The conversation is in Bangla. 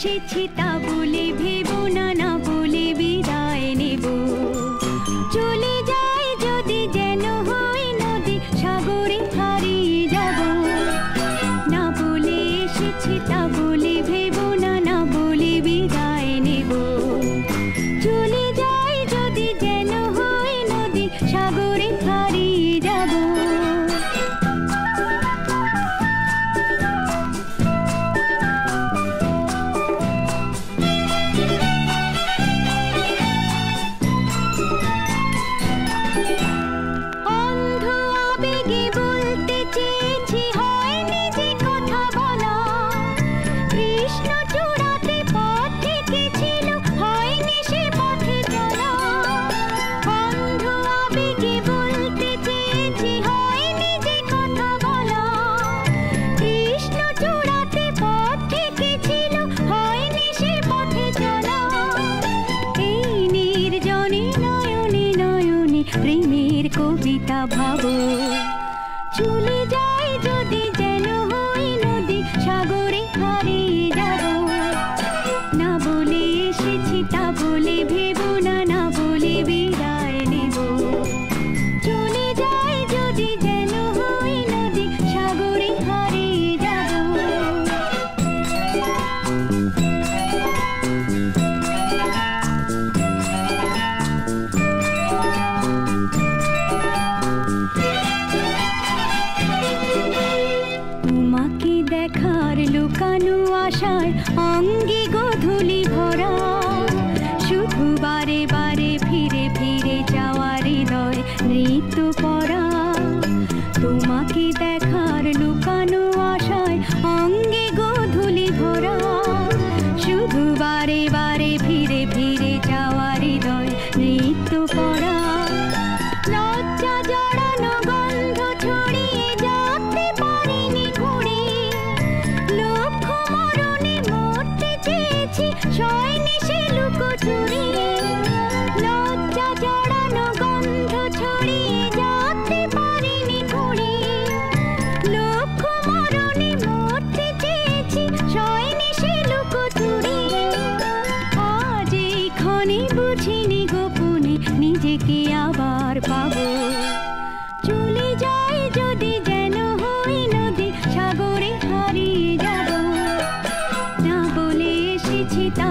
এসেছি তা বলে ভেবো না, না বলে বিদায় নেব। চলে যাই যদি যেন হয় নদী, সাগরে হারিয়ে যাব। না বলে এসেছি তা বলে ভেবো না, না বলে বিদায় নেব। চলে যাই যদি যেন হয় নদী, সাগরে হারিয়ে যাব। প্রেমের কবিতা ভাবো, চলে যাই যদি যেন হয় নদী, সাগরে হারিয়ে যাব। না বলে এসেছি তা বলে ভেবো না, না বলে বিদায় নেব। চলে যাই যদি যেন হয় নদী, সাগরে হারিয়ে যাব। তোমাকে দেখার লুকানো আশায় অঙ্গে গোধূলি ভরা, শুধু বারে বারে ফিরে ফিরে যাওয়ার হৃদয় নৃত্য পরা। তোমাকে দেখার লুকানো আশায় অঙ্গে গোধূলি ভরা, শুধু বারে বারে ফিরে ফিরে যাওয়ার হৃদয় নৃত্য পরা। লজ্জা জড়ানো গন্ধ ছড়িয়ে যাতে পারিনি ঘুরে, লক্ষ্য মরণে মরতে চেয়েছি সয়নি সে লুকোচুরি। লজ্জা জড়ানো গন্ধ ছড়িয়ে যাতে পারিনি ঘুরে, লক্ষ্য মরণে মরতে চেয়েছি সয়নি সে লুকোচুরি। আজ এই ক্ষণে বুঝিনি গোপনে নিজেকে আবার পাবো। চলে যাই যদি যেন হয় নদী, সাগরে হারিয়ে যাব। না বলে এসেছি তা